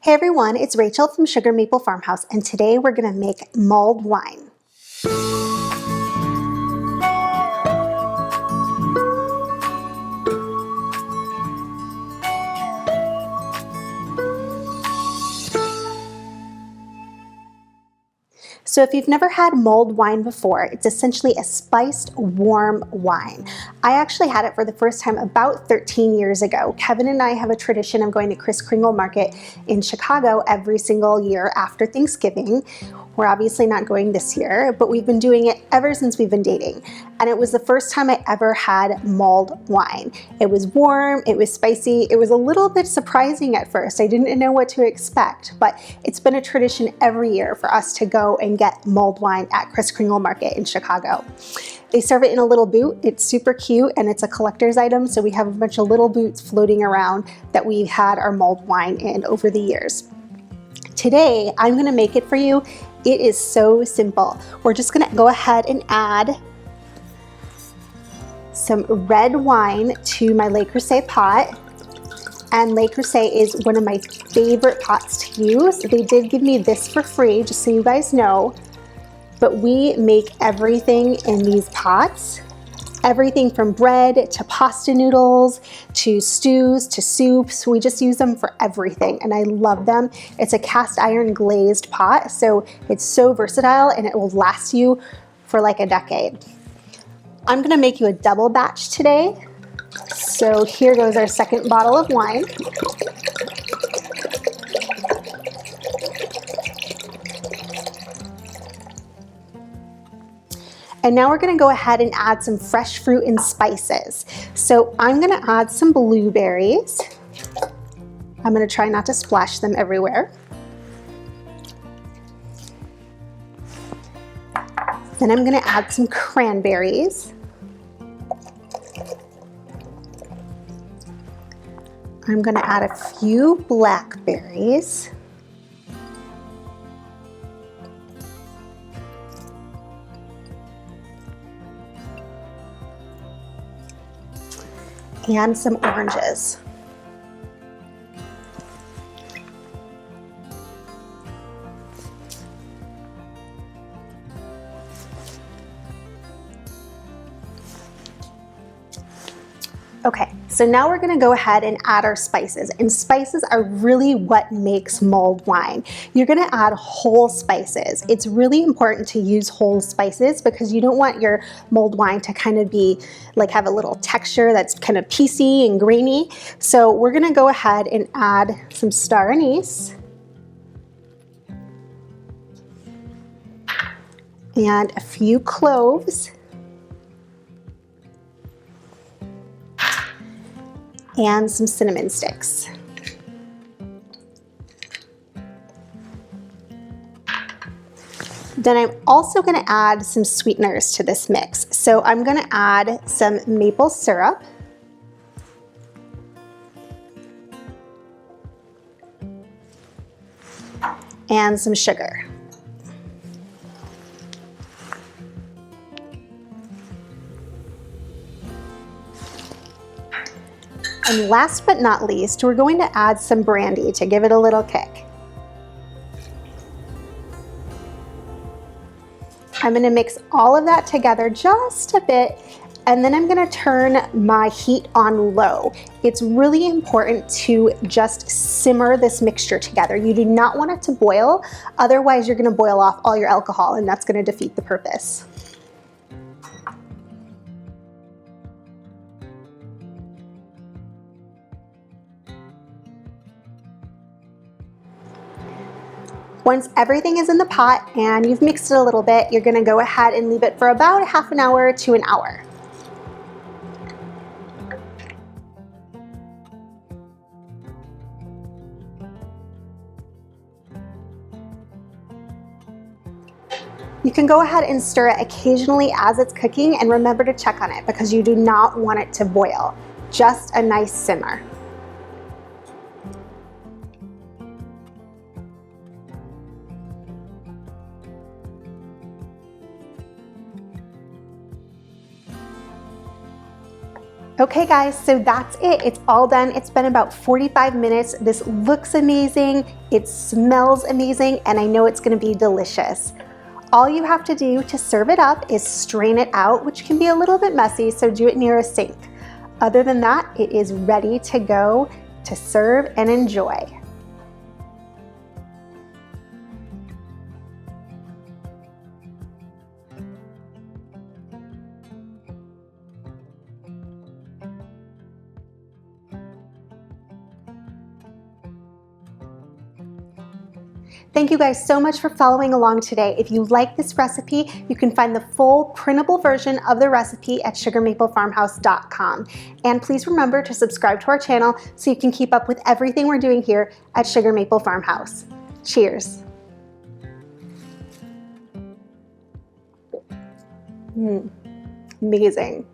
Hey everyone, it's Rachel from Sugar Maple Farmhouse, and today we're going to make mulled wine. So if you've never had mulled wine before, it's essentially a spiced, warm wine. I actually had it for the first time about 13 years ago. Kevin and I have a tradition of going to Kris Kringle Market in Chicago every single year after Thanksgiving. We're obviously not going this year, but we've been doing it ever since we've been dating. And it was the first time I ever had mulled wine. It was warm, it was spicy, it was a little bit surprising at first. I didn't know what to expect, but it's been a tradition every year for us to go and get mulled wine at Kris Kringle Market in Chicago. They serve it in a little boot. It's super cute and it's a collector's item, so we have a bunch of little boots floating around that we've had our mulled wine in over the years. Today, I'm gonna make it for you. It is so simple. We're just gonna go ahead and add some red wine to my Le Creuset pot. And Le Creuset is one of my favorite pots to use. They did give me this for free, just so you guys know. But we make everything in these pots. Everything from bread to pasta noodles to stews to soups. We just use them for everything and I love them. It's a cast iron glazed pot, so it's so versatile and it will last you for like a decade. I'm gonna make you a double batch today. So here goes our second bottle of wine. And now we're gonna go ahead and add some fresh fruit and spices. So I'm gonna add some blueberries. I'm gonna try not to splash them everywhere. Then I'm gonna add some cranberries. I'm gonna add a few blackberries. And some oranges. Okay, so now we're gonna go ahead and add our spices, and spices are really what makes mulled wine. You're gonna add whole spices. It's really important to use whole spices because you don't want your mulled wine to kind of be like have a little texture that's kind of piecey and grainy. So we're gonna go ahead and add some star anise and a few cloves. And some cinnamon sticks. Then I'm also going to add some sweeteners to this mix. So I'm going to add some maple syrup. And some sugar. And last but not least, we're going to add some brandy to give it a little kick. I'm going to mix all of that together just a bit, and then I'm going to turn my heat on low. It's really important to just simmer this mixture together. You do not want it to boil, otherwise you're going to boil off all your alcohol and that's going to defeat the purpose. Once everything is in the pot and you've mixed it a little bit, you're gonna go ahead and leave it for about half an hour to an hour. You can go ahead and stir it occasionally as it's cooking, and remember to check on it because you do not want it to boil, just a nice simmer. Okay guys, so that's it. It's all done. It's been about 45 minutes. This looks amazing, it smells amazing, and I know it's gonna be delicious. All you have to do to serve it up is strain it out, which can be a little bit messy, so do it near a sink. Other than that, it is ready to go to serve and enjoy. Thank you guys so much for following along today. If you like this recipe, you can find the full printable version of the recipe at sugarmaplefarmhouse.com. And please remember to subscribe to our channel so you can keep up with everything we're doing here at Sugar Maple Farmhouse. Cheers. Amazing.